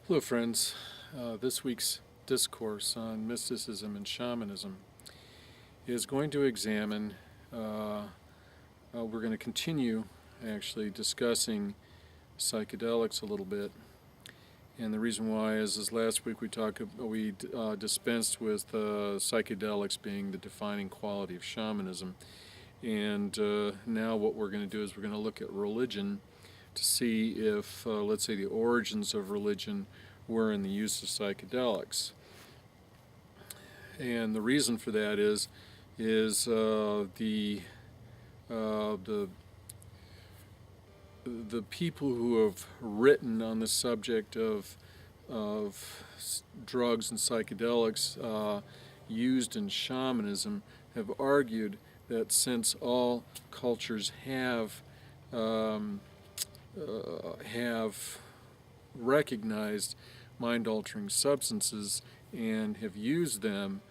Hello, friends. This week's discourse on mysticism and shamanism is going to examine, we're going to continue actually discussing psychedelics a little bit. And the reason why is last week we dispensed with psychedelics being the defining quality of shamanism. And now what we're going to do is we're going to look at religion to see if, let's say, the origins of religion were in the use of psychedelics. And the reason for that is the people who have written on the subject of drugs and psychedelics used in shamanism have argued that since all cultures have recognized mind-altering substances and have used them,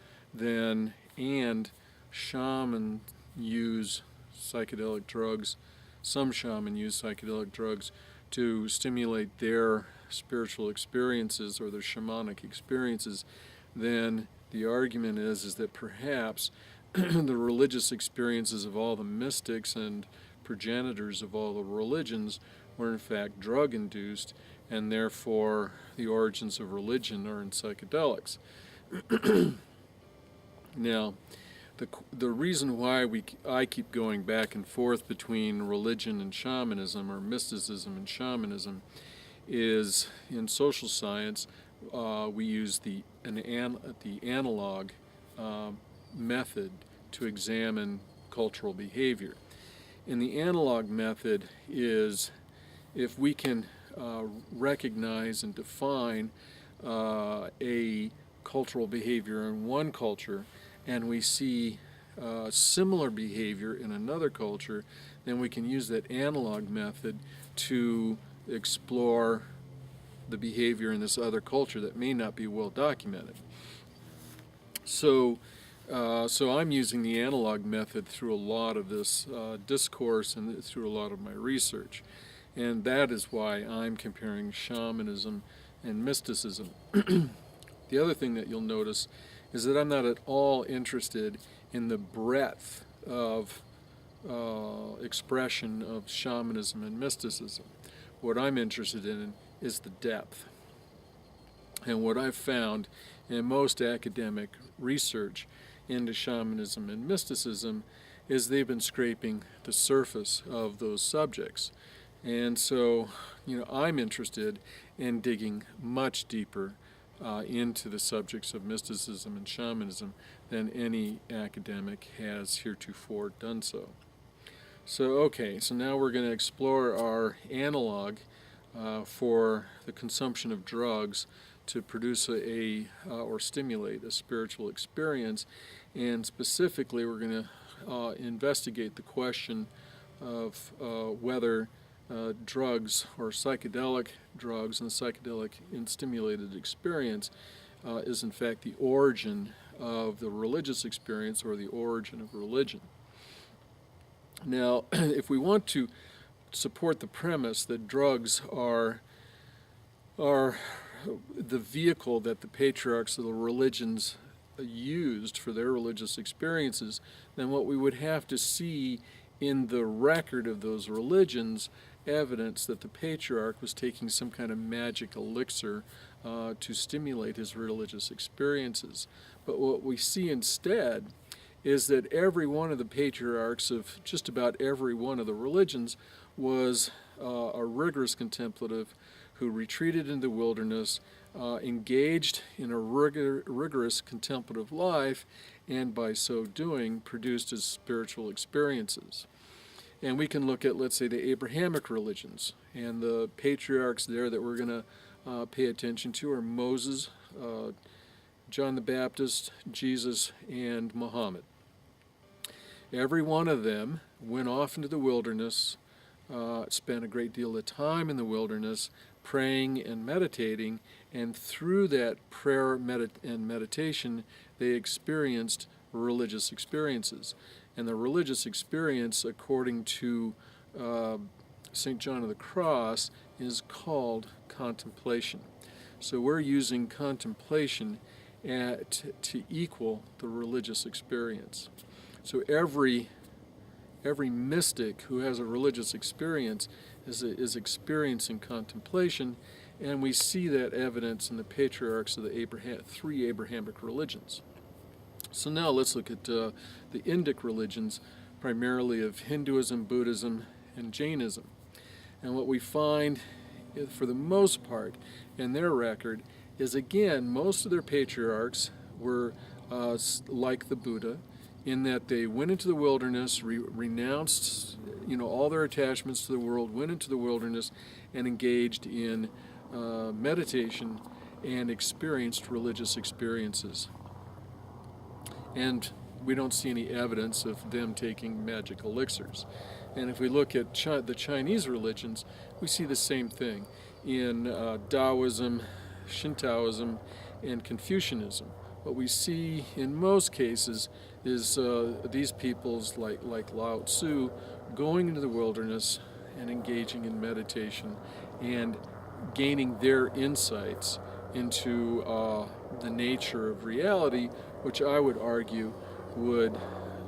and shaman use psychedelic drugs, some shaman use psychedelic drugs to stimulate their spiritual experiences or their shamanic experiences, then the argument is that perhaps the religious experiences of all the mystics and progenitors of all the religions were in fact drug-induced, and therefore the origins of religion are in psychedelics. Now, the reason why I keep going back and forth between religion and shamanism, or mysticism and shamanism, is in social science we use the analog method to examine cultural behavior. And the analog method is if we can recognize and define a cultural behavior in one culture, and we see similar behavior in another culture, then we can use that analog method to explore the behavior in this other culture that may not be well documented. So I'm using the analog method through a lot of this discourse and through a lot of my research. And that is why I'm comparing shamanism and mysticism. The other thing that you'll notice is that I'm not at all interested in the breadth of expression of shamanism and mysticism. What I'm interested in is the depth. And what I've found in most academic research into shamanism and mysticism is they've been scraping the surface of those subjects. And so, I'm interested in digging much deeper into the subjects of mysticism and shamanism than any academic has heretofore done so. So now we're going to explore our analog for the consumption of drugs to produce or stimulate a spiritual experience, and specifically we're going to investigate the question of whether drugs or psychedelic drugs and psychedelic stimulated experience is in fact the origin of the religious experience or the origin of religion. Now, if we want to support the premise that drugs are the vehicle that the patriarchs of the religions used for their religious experiences, then what we would have to see in the record of those religions evidence that the patriarch was taking some kind of magic elixir to stimulate his religious experiences. But what we see instead is that every one of the patriarchs of just about every one of the religions was a rigorous contemplative who retreated into the wilderness, engaged in a rigorous contemplative life, and by so doing produced his spiritual experiences. And we can look at, let's say, the Abrahamic religions, and the patriarchs there that we're going to pay attention to are Moses, John the Baptist, Jesus, and Muhammad. Every one of them went off into the wilderness, spent a great deal of time in the wilderness, praying and meditating, and through that prayer and meditation, they experienced religious experiences. And the religious experience, according to St. John of the Cross, is called contemplation. So we're using contemplation to equal the religious experience. So every mystic who has a religious experience is experiencing contemplation, and we see that evidence in the patriarchs of the three Abrahamic religions. So now let's look at the Indic religions, primarily of Hinduism, Buddhism, and Jainism. And what we find, for the most part, in their record is, again, most of their patriarchs were like the Buddha, in that they went into the wilderness, renounced all their attachments to the world, went into the wilderness and engaged in meditation and experienced religious experiences. And we don't see any evidence of them taking magic elixirs. And if we look at the Chinese religions, we see the same thing in Taoism, Shintoism, and Confucianism. What we see in most cases is these peoples like Lao Tzu going into the wilderness and engaging in meditation and gaining their insights into the nature of reality, which I would argue would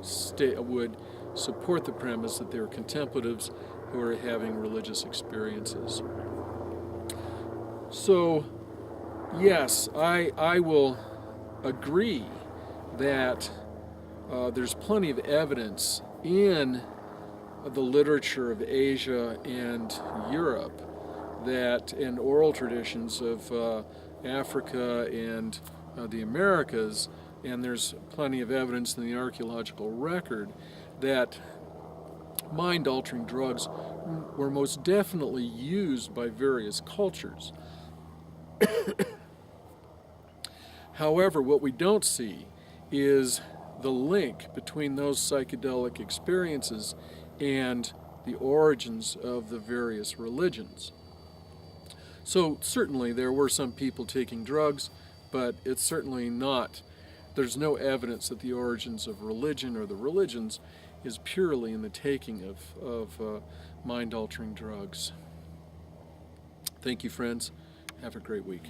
support the premise that they were contemplatives who are having religious experiences. So, yes, I will agree that there's plenty of evidence in the literature of Asia and Europe and oral traditions of Africa and the Americas, and there's plenty of evidence in the archaeological record that mind-altering drugs were most definitely used by various cultures. However, what we don't see is the link between those psychedelic experiences and the origins of the various religions. So certainly there were some people taking drugs, but it's certainly not, there's no evidence that the origins of religion or the religions is purely in the taking of mind-altering drugs. Thank you, friends. Have a great week.